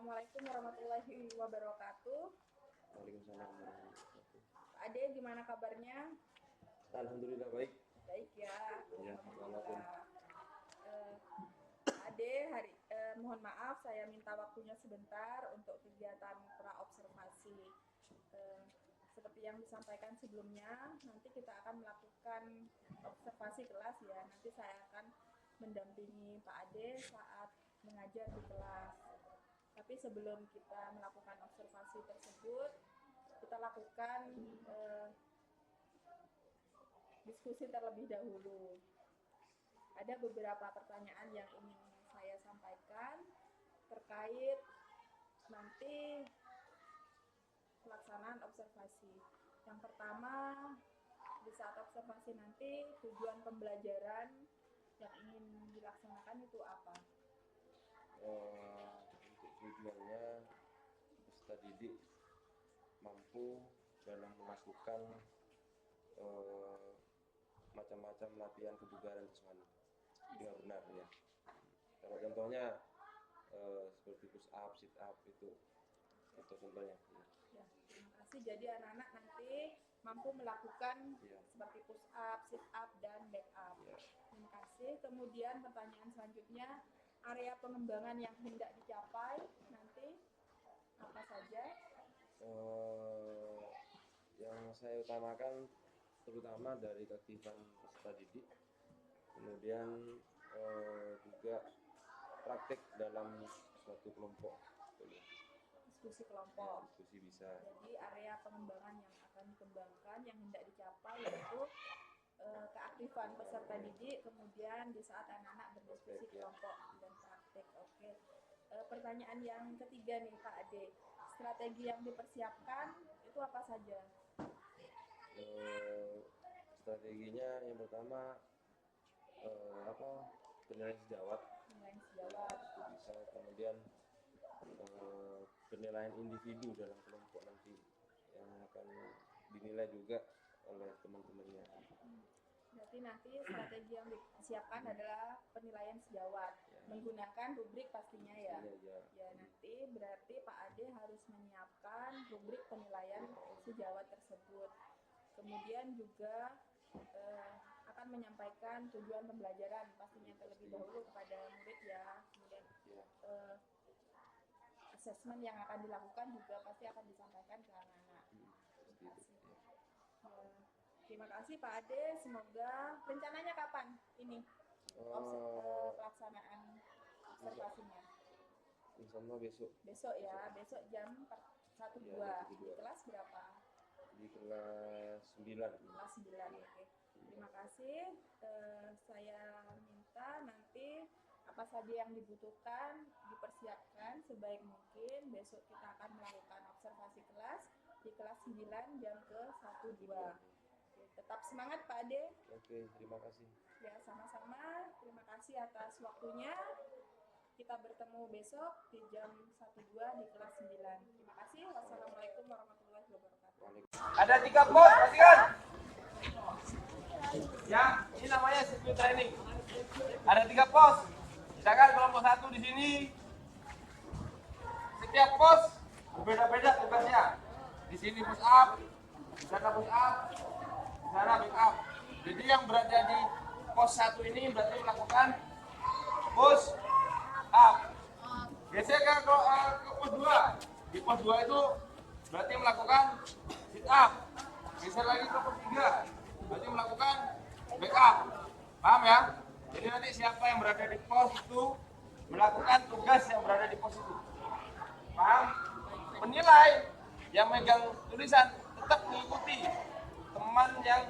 Assalamualaikum warahmatullahi wabarakatuh. Waalaikumsalam warahmatullahi wabarakatuh. Pak Ade, gimana kabarnya? Alhamdulillah baik. Baik ya. Ya, walaupun. Pak Ade, mohon maaf saya minta waktunya sebentar untuk kegiatan praobservasi. Seperti yang disampaikan sebelumnya, nanti kita akan melakukan observasi kelas ya. Nanti saya akan mendampingi Pak Ade saat mengajar di kelas. Tapi sebelum kita melakukan observasi tersebut, kita lakukan diskusi terlebih dahulu. Ada beberapa pertanyaan yang ingin saya sampaikan terkait nanti pelaksanaan observasi. Yang pertama, di saat observasi nanti tujuan pembelajaran yang ingin dilaksanakan itu apa? Untuk tujuannya peserta didik mampu dalam melakukan macam-macam latihan kebugaran jasmani dengan benar ya. Kalau contohnya seperti push up, sit up itu contohnya. Ya, terima kasih. Jadi anak-anak nanti mampu melakukan seperti push up, sit up, dan back up. Ya. Terima kasih. Kemudian pertanyaan selanjutnya, area pengembangan yang hendak dicapai nanti apa saja? Yang saya utamakan terutama dari keaktifan peserta didik, kemudian juga praktik dalam suatu kelompok. Diskusi kelompok. Ya, diskusi bisa. Jadi area pengembangan yang akan dikembangkan yang hendak dicapai yaitu keaktifan peserta didik, kemudian di saat anak-anak berdiskusi kelompok dan praktik. Oke. Pertanyaan yang ketiga nih Pak Ade, strategi yang dipersiapkan itu apa saja? Strateginya yang pertama penilaian sejawat. Penilaian sejawat itu bisa, kemudian penilaian individu dalam kelompok nanti yang akan dinilai juga oleh teman-temannya. Berarti nanti strategi yang disiapkan adalah penilaian sejawat menggunakan rubrik pastinya ya. Ya, nanti berarti Pak Ade harus menyiapkan rubrik penilaian sejawat tersebut. Kemudian juga akan menyampaikan tujuan pembelajaran pastinya terlebih dahulu kepada murid ya. Kemudian asesmen yang akan dilakukan juga pasti akan disampaikan ke anak-anak. Terima kasih Pak Ade. Semoga rencananya kapan ini pelaksanaan observasinya? Insya Allah besok. Besok ya, besok jam 1-2. Di kelas berapa? Di kelas 9. Kelas 9, oke. Terima kasih. Saya minta nanti apa saja yang dibutuhkan dipersiapkan sebaik mungkin. Besok kita akan melakukan observasi kelas di kelas 9 jam ke 1-2. Tetap semangat Pak Ade. Oke, terima kasih. Ya, sama-sama. Terima kasih atas waktunya. Kita bertemu besok di jam 1-2 di kelas 9. Terima kasih. Wassalamualaikum warahmatullahi wabarakatuh. Ada 3 pos, perhatikan. Ya, ini namanya circuit training. Ada 3 pos. Misalkan kelompok 1 di sini. Setiap pos berbeda-beda tugasnya. Di sini push up, di sana push up, di sana back up. Jadi yang berada di pos 1 ini berarti melakukan push up. Geser ke pos 2. Di pos 2 itu berarti melakukan sit up. Geser lagi ke pos 3. Berarti melakukan back up. Paham ya? Jadi nanti siapa yang berada di pos itu melakukan tugas yang berada di pos itu. Paham? Penilai yang megang tulisan tetap mengikuti. Teman yang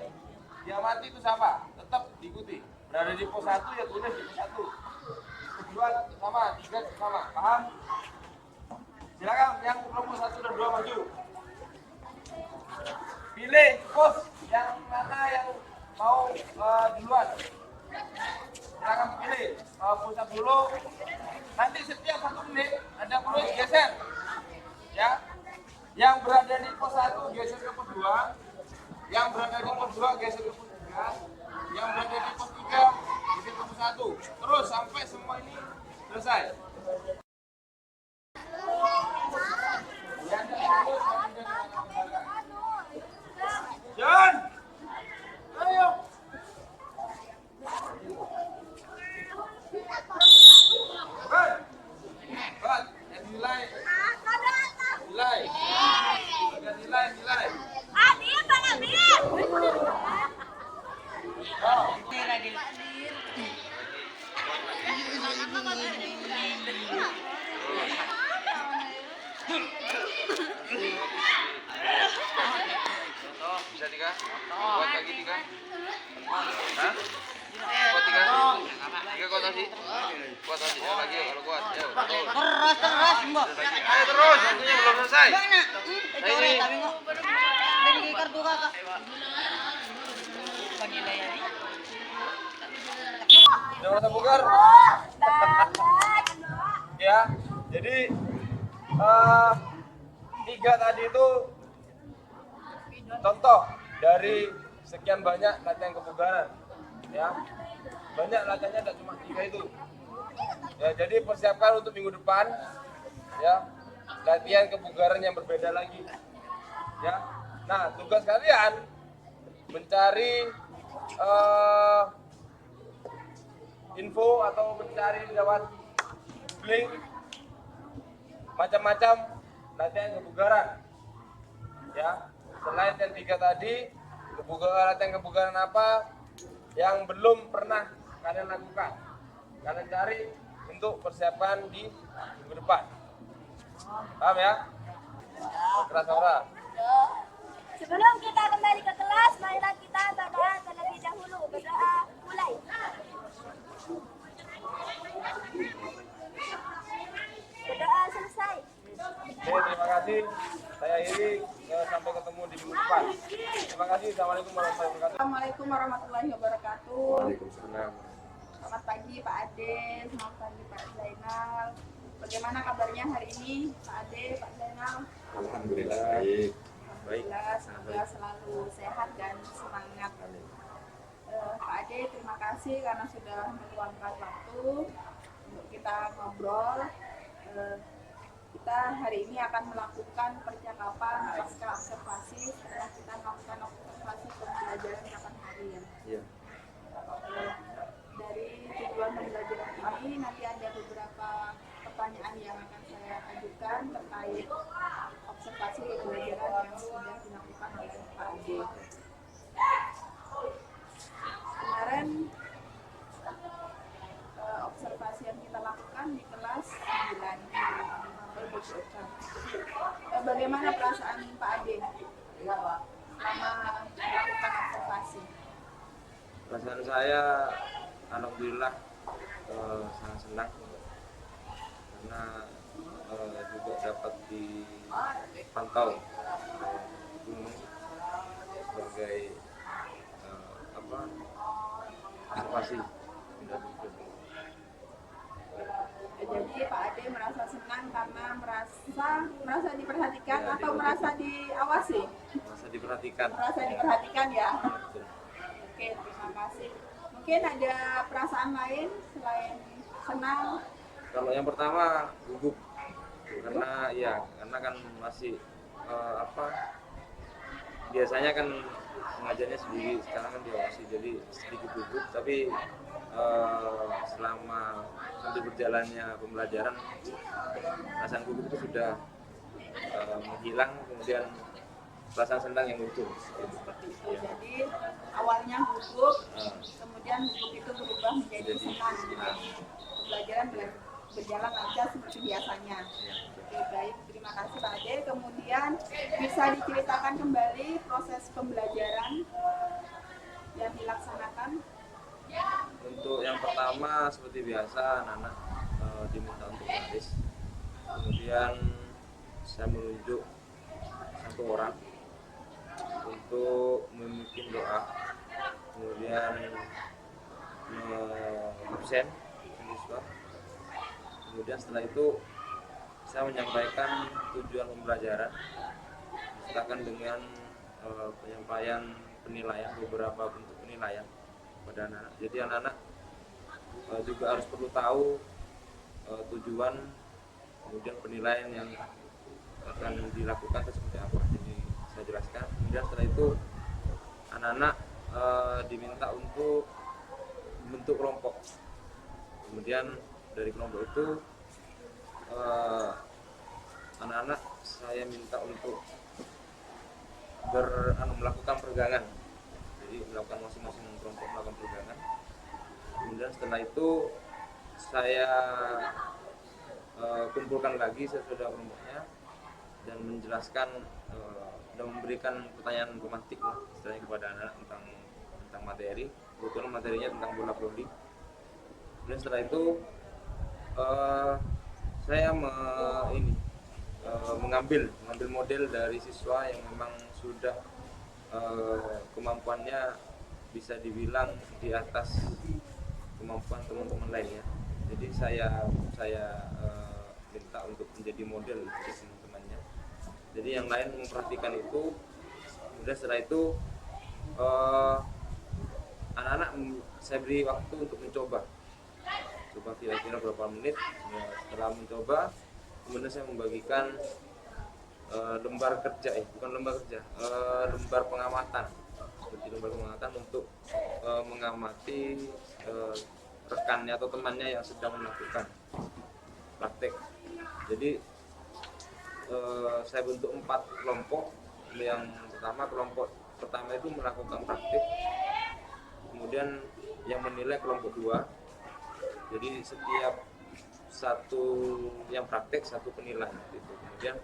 diamati itu siapa? Tetap diikuti. Berada di pos 1 ya tulis di pos 1. Kedua sama, 3 sama. Paham? Silakan yang kelompok 1 dan 2 maju. Pilih pos yang mana yang mau duluan. Silakan pilih pos 1 dulu. Nanti setiap 1 menit ada peluit geser. Ya. Yang berada di pos 1 geser ke pos 2. Yang berada di pos 2 geser ke pos 3. Yang berada di pos 3 geser ke pos 1. Terus sampai semua ini selesai. Contoh bisa 3? Kuat lagi 3? Hah? Kuat 3? 3 kuat lagi? Kuat lagi, ya lagi kalau kuat. Ayo, Terus mbak. ayo terus, waktunya belum selesai. Coret tapi kok. Bagi kartu kakak. Udah merasa bugar? Ya, jadi 3 tadi itu contoh dari sekian banyak latihan kebugaran. Ya, banyak latihannya, tidak cuma 3 itu. Ya, jadi persiapkan untuk minggu depan. Ya, latihan kebugaran yang berbeda lagi. Ya, nah tugas kalian mencari info atau mencari lewat link macam-macam latihan kebugaran. Ya, selain yang 3 tadi, latihan kebugaran apa yang belum pernah kalian lakukan, kalian cari untuk persiapan di minggu depan. Paham ya? Keras suara. Sebelum kita kembali ke kelas, marilah kita berdoa terlebih dahulu. Berdoa mulai. Berdoa selesai. Oke, terima kasih. Saya Iri. Sampai ketemu di minggu depan. Terima kasih. Assalamualaikum warahmatullahi wabarakatuh. Assalamualaikum warahmatullahi wabarakatuh. Waalaikumsalam. Selamat pagi Pak Ade, selamat pagi Pak Zainal. Bagaimana kabarnya hari ini Pak Ade, Pak Zainal? Alhamdulillah baik. Alhamdulillah, semoga selalu sehat dan semangat. Pak Ade, terima kasih karena sudah meluangkan waktu untuk kita ngobrol. Kita hari ini akan melakukan percakapan pasca observasi setelah kita melakukan observasi pembelajaran 8 hari ya. Iya. Dari tujuan pembelajaran ini nanti ada beberapa pertanyaan yang akan saya ajukan terkait observasi pembelajaran yang sudah dilakukan oleh Pak Ade. Kemarin observasi yang kita lakukan di kelas 9. Bagaimana perasaan Pak Ade selama melakukan observasi? Perasaan saya alhamdulillah sangat senang karena juga dapat dipantau gunung sebagai observasi. Jadi Pak Ade merasa senang karena merasa diperhatikan Ya, atau merasa diawasi? Merasa diperhatikan. Merasa diperhatikan ya. Betul. Oke, terima kasih. Mungkin ada perasaan lain selain senang? Kalau yang pertama gugup karena kan masih biasanya kan pengajarnya sendiri, sekarang kan diawasi jadi sedikit gugup, tapi selama sambil berjalannya pembelajaran perasaan gugup itu sudah menghilang, kemudian perasaan senang yang muncul. Seperti itu. Jadi awalnya gugup, kemudian gugup itu berubah menjadi senang. Pembelajaran berjalan lancar seperti biasanya. Oke, baik, terima kasih Pak Ade. Kemudian bisa diceritakan kembali proses pembelajaran yang dilaksanakan? Untuk yang pertama seperti biasa anak-anak diminta untuk baris, kemudian saya menunjuk satu orang untuk memimpin doa, kemudian absen siswa, kemudian setelah itu saya menyampaikan tujuan pembelajaran disertakan dengan penyampaian penilaian, beberapa bentuk penilaian pada anak-anak. Jadi anak-anak juga harus perlu tahu tujuan, kemudian penilaian yang akan dilakukan itu seperti apa. Jadi saya jelaskan. Kemudian setelah itu anak-anak diminta untuk membentuk kelompok. Kemudian dari kelompok itu anak-anak saya minta untuk melakukan peregangan. Jadi melakukan masing-masing kelompok melakukan peregangan. Kemudian setelah itu saya kumpulkan lagi sesudah kelompoknya, menjelaskan dan memberikan pertanyaan romantik lah istilahnya kepada anak tentang materi, kebetulan materinya tentang bola voli. Dan setelah itu saya mengambil model dari siswa yang memang sudah kemampuannya bisa dibilang di atas kemampuan teman-teman lainnya. Jadi saya minta untuk menjadi model bagi teman-temannya. Jadi yang lain memperhatikan itu. Kemudian setelah itu anak-anak saya beri waktu untuk mencoba kira-kira berapa menit. Setelah mencoba, kemudian saya membagikan lembar pengamatan, seperti lembar pengamatan untuk mengamati rekannya atau temannya yang sedang melakukan praktek. Jadi saya bentuk 4 kelompok. Yang kelompok pertama itu melakukan praktek, kemudian yang menilai kelompok 2. Jadi setiap satu yang praktek satu penilai gitu. Kemudian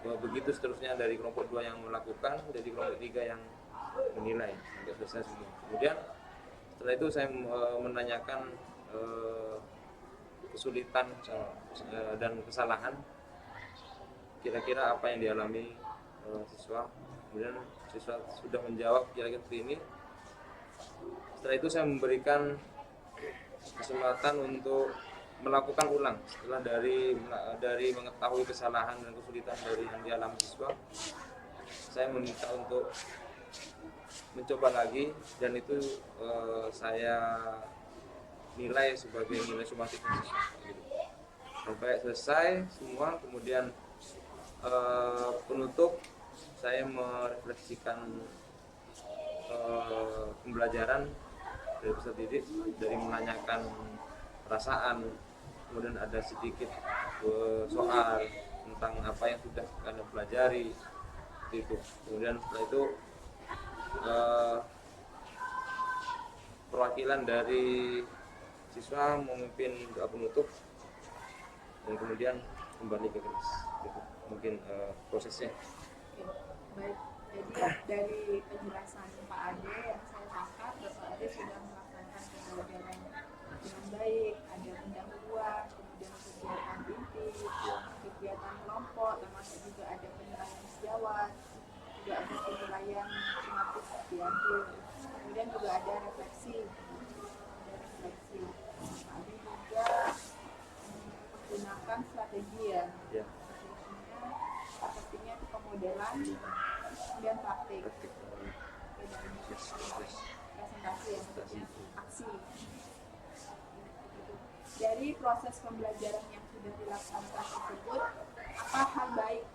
begitu seterusnya dari kelompok 2 yang melakukan, dari kelompok 3 yang menilai sampai selesai semua. Kemudian setelah itu saya menanyakan kesulitan dan kesalahan, kira-kira apa yang dialami siswa. Kemudian siswa sudah menjawab kira-kira seperti ini. Setelah itu saya memberikan kesempatan untuk melakukan ulang. Setelah dari mengetahui kesalahan dan kesulitan dari yang dialami siswa, saya meminta untuk mencoba lagi, dan itu saya nilai sebagai nilai sumatif siswa gitu. Sampai selesai semua. Kemudian penutup saya merefleksikan pembelajaran dari peserta didik, dari menanyakan perasaan, kemudian ada sedikit soal tentang apa yang sudah kalian pelajari itu. Kemudian setelah itu perwakilan dari siswa memimpin doa penutup, dan kemudian kembali ke kelas gitu. Mungkin prosesnya. Baik, jadi dari penjelasan Pak Ade yang saya tangkap, Bapak Ade sudah melaksanakan pembelajaran dengan baik, ada pendahuluan, kemudian kegiatan inti, kegiatan kelompok, termasuk juga ada penilaian sejawat, juga ada penilaian sumatif diambil, kemudian juga ada refleksi. Pak Ade juga menggunakan strategi ya. Sepertinya itu pemodelan, kemudian praktik, presentasi ya, aksi. Dari proses pembelajaran yang sudah dilaksanakan tersebut, apa hal baik,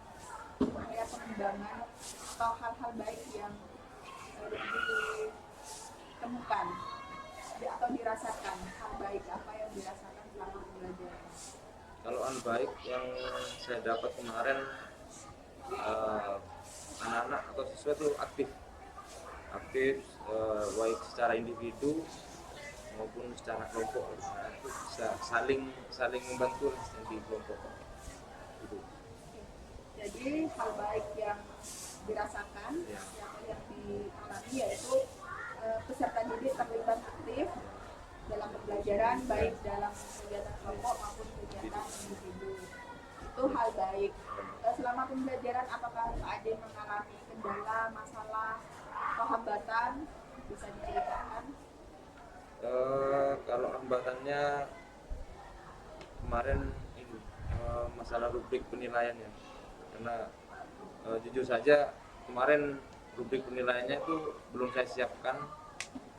pengembangan atau hal-hal baik yang ditemukan atau dirasakan, hal baik apa yang dirasakan selama pembelajaran? Kalau hal baik yang saya dapat kemarin, anak-anak atau siswa itu aktif baik secara individu maupun secara kelompok. Nah, itu bisa saling membantu di kelompok itu. Jadi hal baik yang dirasakan yang dialami yaitu peserta didik terlibat aktif dalam pembelajaran, baik dalam kegiatan kelompok maupun kegiatan individu. Itu hal baik. Selama pembelajaran, apakah Pak Ade mengalami kendala, masalah, atau hambatan? Bisa diceritakan? Kalau hambatannya kemarin ini masalah rubrik penilaiannya, karena jujur saja kemarin rubrik penilaiannya itu belum saya siapkan.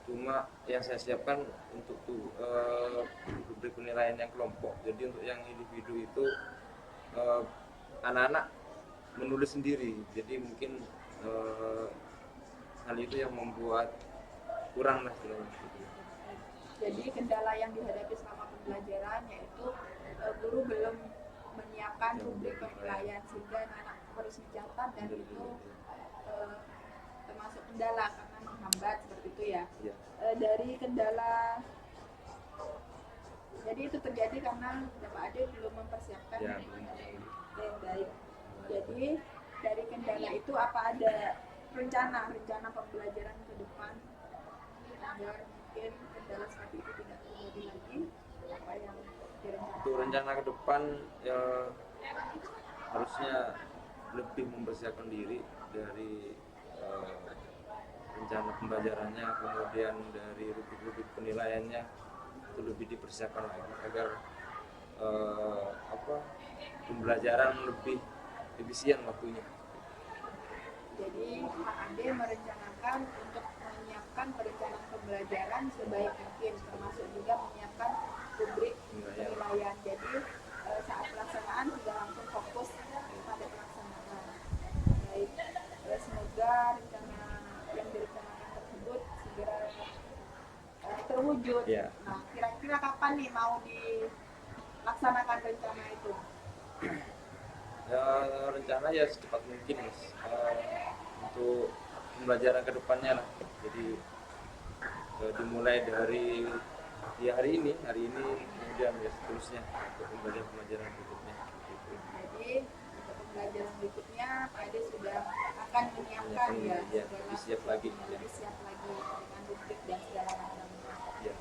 Cuma yang saya siapkan untuk rubrik penilaian yang kelompok. Jadi untuk yang individu itu anak-anak menulis sendiri. Jadi mungkin hal itu yang membuat kurang lah istilahnya. Jadi kendala yang dihadapi selama pembelajaran yaitu guru belum menyiapkan rubrik penilaian sehingga anak harus mencatat, dan itu termasuk kendala karena menghambat seperti itu ya. Dari kendala, jadi itu terjadi karena Bapak Ade belum mempersiapkan yang baik. Jadi dari kendala itu apa ada rencana pembelajaran ke depan agar mungkin kendala seperti itu tidak terjadi lagi, apa yang direncanakan? Untuk rencana ke depan ya harusnya lebih mempersiapkan diri dari rencana pembelajarannya, kemudian dari rubrik-rubrik penilaiannya itu lebih dipersiapkan lagi agar pembelajaran lebih efisien waktunya. Jadi Pak Ade merencanakan untuk menyiapkan perencanaan pembelajaran sebaik mungkin, termasuk juga menyiapkan rubrik penilaian. Jadi saat pelaksanaan sudah langsung fokus pada pelaksanaan. Baik, semoga rencana yang direncanakan tersebut segera terwujud. Ya. Nah, kira-kira kapan nih mau dilaksanakan rencana itu? Ya, rencana ya secepat mungkin Mas, untuk pembelajaran ke depannya lah. Jadi dimulai dari hari ini kemudian ya seterusnya untuk pembelajaran berikutnya. Jadi untuk pembelajaran berikutnya Pak Ade sudah akan menyiapkan Ya, lebih siap lagi. lebih siap lagi dengan rubrik dan segala macamnya. Ya.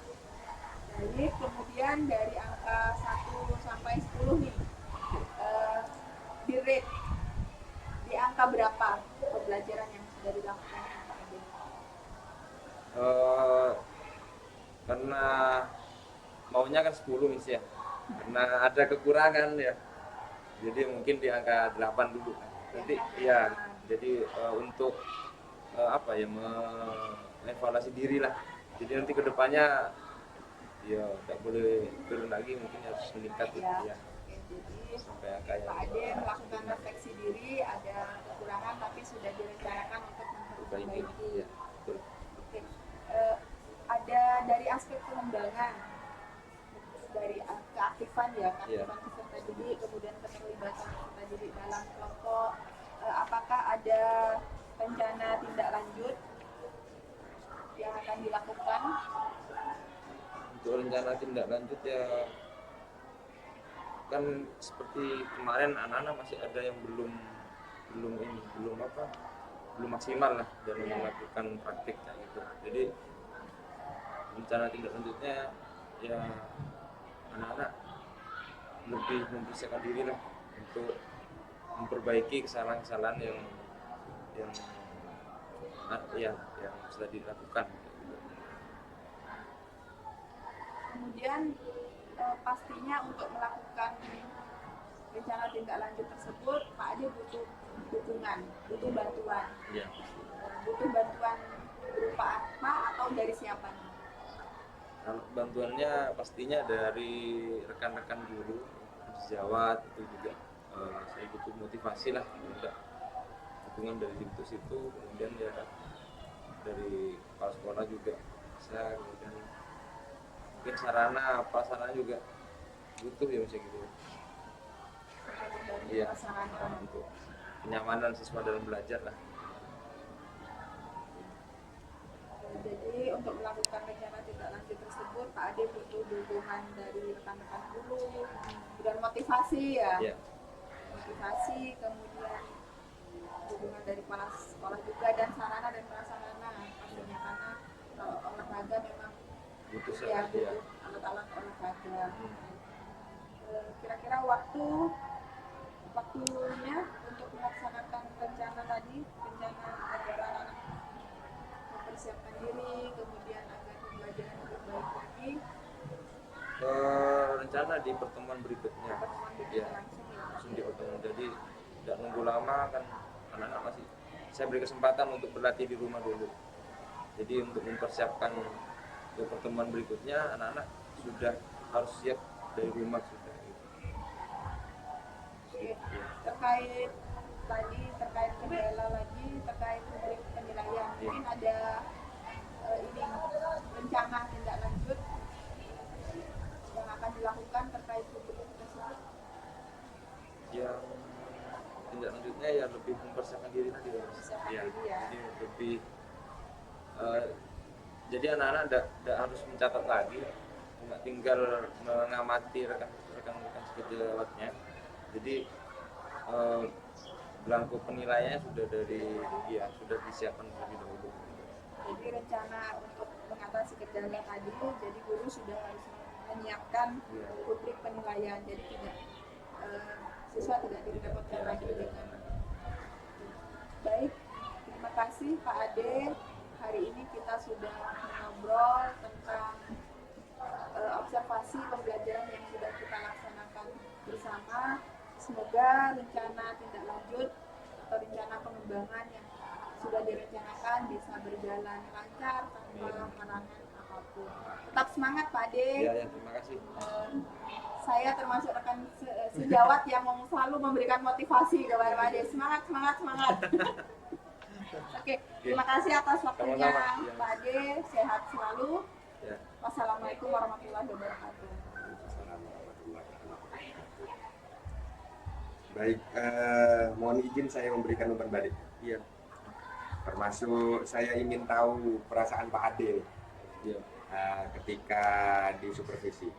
Jadi kemudian dari angka 1 sampai 10 nih, di rate di angka berapa pembelajaran yang sudah dilakukan Pak Ade? Karena maunya kan 10 Miss ya, karena ada kekurangan ya, jadi mungkin di angka 8 dulu. Nanti ya, jadi untuk mengevaluasi diri lah. Jadi nanti kedepannya ya tidak boleh turun lagi, mungkin harus meningkat gitu ya. Oke, jadi Sampai angka yang Pak Ade melakukan refleksi diri, ada kekurangan tapi sudah direncanakan untuk memperbaiki. ya, betul. Oke. Ada dari aspek pengembangan, dari keaktifan ya, keaktifan peserta didik, kemudian keterlibatan peserta didik dalam kelompok. Apakah ada rencana tindak lanjut yang akan dilakukan? Untuk rencana tindak lanjut ya kan seperti kemarin anak-anak masih ada yang belum maksimal lah dalam melakukan praktik kayak gitu. Jadi rencana tindak lanjutnya ya anak-anak lebih mempersiapkan diri lah untuk memperbaiki kesalahan-kesalahan yang sudah dilakukan. Kemudian pastinya untuk melakukan rencana tindak lanjut tersebut Pak Ade butuh dukungan, butuh bantuan. Ya. Butuh bantuan berupa apa atau dari siapa nih? Kalau bantuannya pastinya dari rekan-rekan guru sejawat itu juga saya butuh motivasi lah, juga dukungan dari situ, kemudian ya dari kepala sekolah juga bisa, kemudian mungkin sarana prasarana juga butuh ya misalnya gitu. Iya, untuk kenyamanan siswa dalam belajar lah. Jadi untuk melakukan rencana tindak lanjut tersebut Pak Ade butuh dukungan dari rekan-rekan guru dan motivasi ya. Ya. Motivasi, kemudian dukungan dari kepala sekolah juga dan sarana dan prasarana pastinya, karena kalau olahraga memang Butuh ya sangat ya. butuh alat-alat olahraga. Kira-kira waktunya untuk melaksanakan rencana tadi, rencana agar anak mempersiapkan diri, kemudian agar pembelajaran lebih baik lagi, Rencana di pertemuan berikutnya. pertemuan Ya, berikutnya langsung ya. langsung di pertemuan. Jadi tidak nunggu lama kan, anak-anak masih saya beri kesempatan untuk berlatih di rumah dulu. Jadi untuk mempersiapkan ke pertemuan berikutnya, anak-anak sudah harus siap dari rumah sudah. Oke. Terkait kendala lagi terkait rubrik penilaian, mungkin ada rencana tindak lanjut yang akan dilakukan terkait rubrik tersebut. Yang tindak lanjutnya ya lebih mempersiapkan diri nanti Mas. Mempersiapkan Ya, diri ya. jadi lebih jadi anak-anak tidak harus mencatat lagi, cuma tinggal mengamati rekan-rekan sejawatnya. Jadi belangko penilaiannya sudah sudah disiapkan terlebih dahulu. Jadi rencana untuk mengatasi kendala tadi, jadi guru sudah harus menyiapkan rubrik penilaian, jadi tidak siswa tidak direpotkan lagi dengan. Baik, terima kasih Pak Ade. Hari ini kita sudah ngobrol tentang observasi pembelajaran yang sudah kita laksanakan bersama. Semoga rencana tindak lanjut atau rencana pengembangan yang sudah direncanakan bisa berjalan lancar tanpa halangan apapun. Tetap semangat Pak Ade. Ya, terima kasih. Saya termasuk rekan sejawat yang selalu memberikan motivasi kepada Pak Ade. Semangat, semangat, semangat. Oke, terima kasih atas waktunya Sama-sama. Pak Ade. Sehat selalu. Ya. Wassalamualaikum warahmatullahi wabarakatuh. Baik, mohon izin saya memberikan umpan balik. Iya. Termasuk saya ingin tahu perasaan Pak Ade Iya. ketika disupervisi.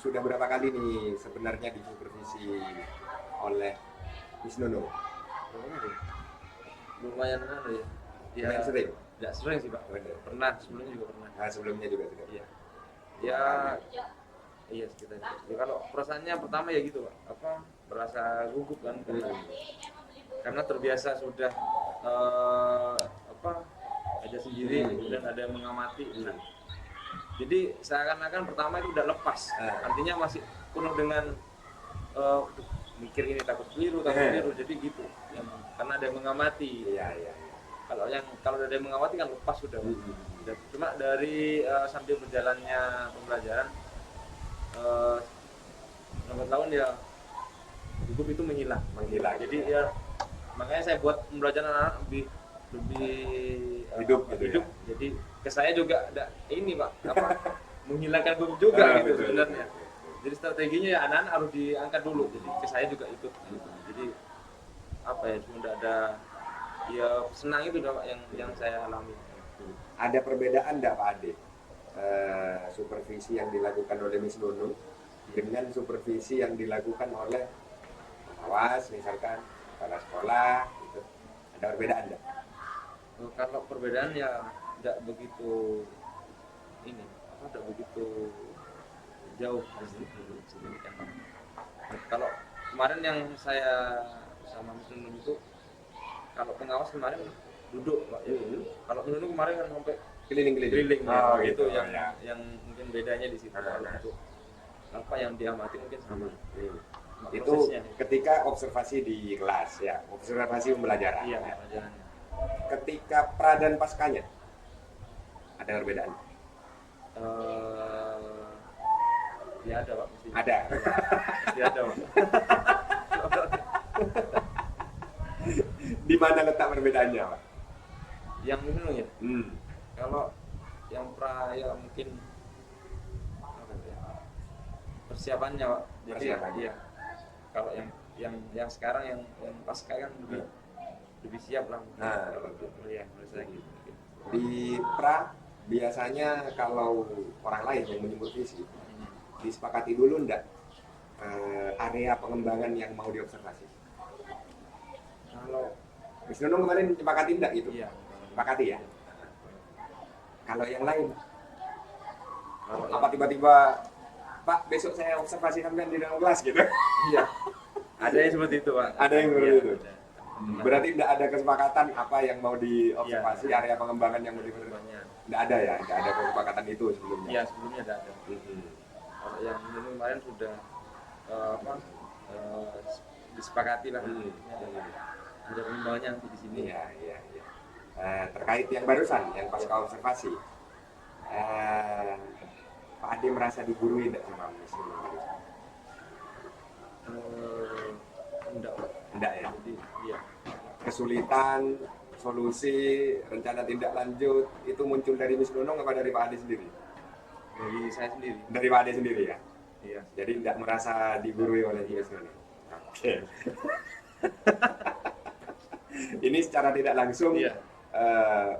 Sudah berapa kali nih sebenarnya disupervisi oleh Miss Nono? Lumayan ya. Lumayan sering? Tidak sering sih Pak. Pernah, sebelumnya juga pernah. Nah, sebelumnya juga sudah. Iya. Iya sekitar itu. Ya, kalau perasaannya pertama ya gitu Pak, merasa gugup kan, karena terbiasa sudah aja sendiri, kemudian ada yang mengamati. Nah, jadi seakan-akan pertama itu udah lepas, artinya masih penuh dengan mikir ini takut keliru, jadi gitu. Karena ada yang mengamati. Iya. Kalau ada yang mengawati kan lepas sudah. Cuma dari sambil berjalannya pembelajaran lambat laun ya gugup itu menghilang. Jadi ya makanya saya buat pembelajaran anak lebih hidup. Jadi ke saya juga ada ini Pak, menghilangkan gugup juga gitu sebenarnya. Jadi strateginya ya anak-anak harus diangkat dulu. Jadi ke saya juga ikut gitu. Jadi sudah ada ya senang itu Pak yang saya alami. Ada perbedaan enggak Pak Ade? Supervisi yang dilakukan oleh Miss Nono dengan supervisi yang dilakukan oleh pengawas, misalkan kepala sekolah, gitu. Ada perbedaan enggak? Kalau perbedaan ya tidak begitu tidak begitu jauh signifikan. Kalau kemarin yang saya sama Miss Nono itu, kalau pengawas kemarin duduk Pak ya. Kalau Miss Nono kemarin kan sampai keliling gitu yang mungkin bedanya di situ. Untuk apa yang diamati mungkin sama. Itu ketika observasi di kelas ya, observasi pembelajaran. Iya, pembelajarannya. Ketika pra dan paskanya ada perbedaan? Ya ada Pak. Ada. Pasti ada Pak. Di mana letak perbedaannya Pak? Yang Nono ya. Kalau yang pra ya mungkin persiapannya Pak. Jadi iya. Kalau yang sekarang yang pasca kan lebih siap lah. Nah, iya menurut saya gitu. Di pra biasanya kalau orang lain yang menyupervisi disepakati dulu enggak area pengembangan yang mau diobservasi? Kalau Miss Nono kemarin sepakati enggak itu? iya. Sepakati ya? Kalau yang lain? Kalau Apa tiba-tiba Pak besok saya observasi sampean di dalam kelas gitu? iya. Ada yang seperti itu Pak. Ada yang seperti Iya, itu? ada. Berarti tidak ada kesepakatan apa yang mau diobservasi, Iya. area pengembangan yang mau diobservasi? Semuanya. Tidak ada ya? Tidak ada kesepakatan itu sebelumnya? Iya sebelumnya ada. Kalau yang ini kemarin sudah disepakati lah. Ada pengembangannya nanti di sini. Iya. Terkait yang barusan, yang pasca observasi, Pak Ade merasa digurui tidak sama Miss Nono barusan? Enggak Pak. Enggak ya? Jadi iya. Kesulitan, solusi, rencana tindak lanjut itu muncul dari Miss Nono apa dari Pak Ade sendiri? Dari saya sendiri. Dari Pak Ade sendiri ya? Iya. Jadi tidak merasa digurui oleh Miss Nono? Oke. Ini secara tidak langsung Iya.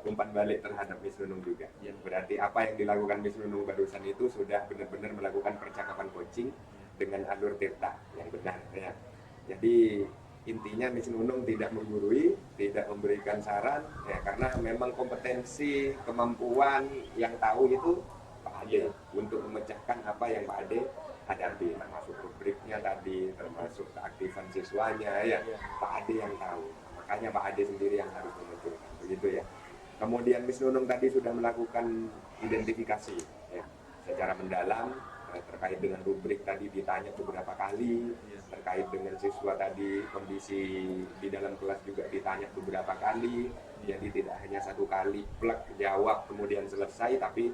umpan balik terhadap Miss Nunung juga. Iya. Berarti apa yang dilakukan Miss Nunung barusan itu sudah benar-benar melakukan percakapan coaching dengan alur Tirta yang benar ya. Jadi intinya Miss Nunung tidak menggurui, tidak memberikan saran, ya karena memang kompetensi, kemampuan yang tahu itu Pak Ade untuk memecahkan apa yang Pak Ade hadapi, termasuk rubriknya tadi, termasuk keaktifan siswanya, ya Pak Ade yang tahu. Makanya Pak Ade sendiri yang harus memunculkan, begitu ya. Kemudian Miss Nunung tadi sudah melakukan identifikasi, ya, secara mendalam terkait dengan rubrik tadi ditanya beberapa kali, terkait dengan siswa tadi kondisi di dalam kelas juga ditanya beberapa kali, jadi tidak hanya satu kali plek jawab kemudian selesai, tapi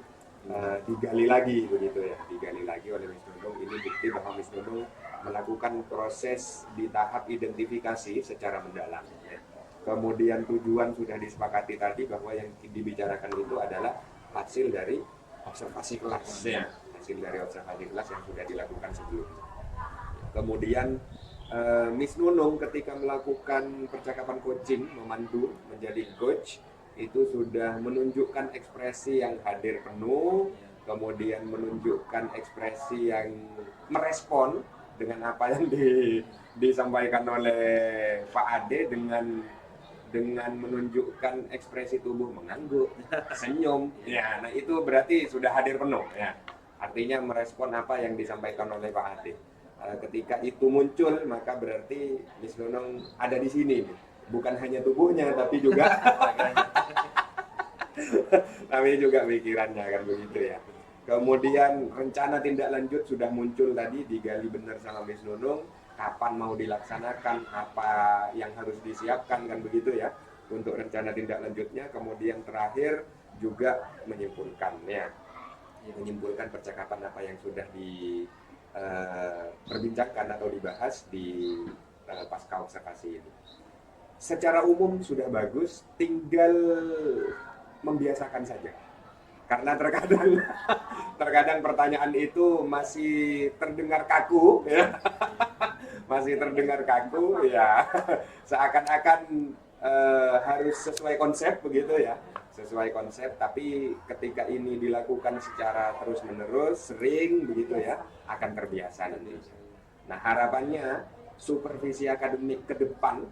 digali lagi begitu ya, digali lagi oleh Miss Nunung. Ini bukti bahwa Miss Nunung melakukan proses di tahap identifikasi secara mendalam, ya. Kemudian tujuan sudah disepakati tadi bahwa yang dibicarakan itu adalah hasil dari observasi kelas, ya. Hasil dari observasi kelas yang sudah dilakukan sebelumnya. Kemudian Miss Nunung ketika melakukan percakapan coaching, memandu menjadi coach, itu sudah menunjukkan ekspresi yang hadir penuh, kemudian menunjukkan ekspresi yang merespon dengan apa yang disampaikan oleh Pak Ade dengan menunjukkan ekspresi tubuh mengangguk, senyum. Ya, nah itu berarti sudah hadir penuh, ya. Artinya merespon apa yang disampaikan oleh Pak Ade. Ketika itu muncul, maka berarti Miss Nunung ada di sini nih. Bukan hanya tubuhnya, tapi juga pikirannya, kan begitu ya. Kemudian rencana tindak lanjut sudah muncul tadi, digali benar sama Miss Nunung, kapan mau dilaksanakan, apa yang harus disiapkan, kan begitu ya, untuk rencana tindak lanjutnya. Kemudian terakhir juga menyimpulkan percakapan apa yang sudah diperbincangkan atau dibahas di pasca observasi ini. Secara umum sudah bagus, tinggal membiasakan saja. Karena terkadang pertanyaan itu masih terdengar kaku, ya. Masih terdengar kaku, ya. Seakan-akan harus sesuai konsep begitu ya. Sesuai konsep, tapi ketika ini dilakukan secara terus-menerus, sering begitu ya, akan terbiasa nanti. Nah, harapannya supervisi akademik ke depan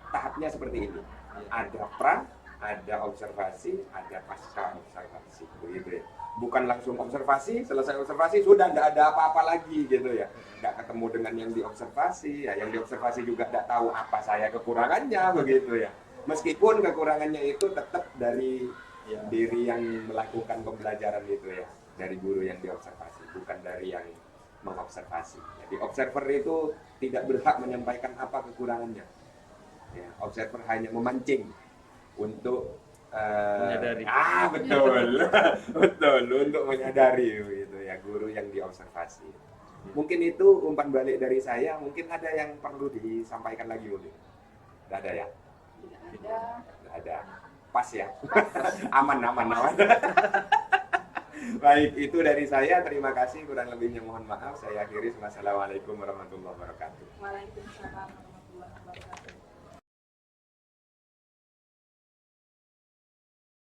tahapnya seperti ini. Ada pra, ada observasi, ada pasca observasi, begitu ya. Bukan langsung observasi, selesai observasi sudah tidak ada apa-apa lagi gitu ya. Tidak ketemu dengan yang diobservasi, ya yang diobservasi juga tidak tahu apa saya kekurangannya begitu ya. Meskipun kekurangannya itu tetap dari diri yang melakukan pembelajaran itu ya, dari guru yang diobservasi, bukan dari yang mengobservasi. Jadi observer itu tidak berhak menyampaikan apa kekurangannya. Ya, observer hanya memancing untuk menyadari. Betul, betul, untuk menyadari gitu ya, guru yang diobservasi. Mungkin itu umpan balik dari saya. Mungkin ada yang perlu disampaikan lagi mungkin. Tidak ada ya? Tidak ada. Pas ya? Aman. Baik, itu dari saya. Terima kasih. Kurang lebihnya mohon maaf. Saya akhiri. Wassalamualaikum warahmatullahi wabarakatuh. Waalaikumsalam warahmatullahi wabarakatuh.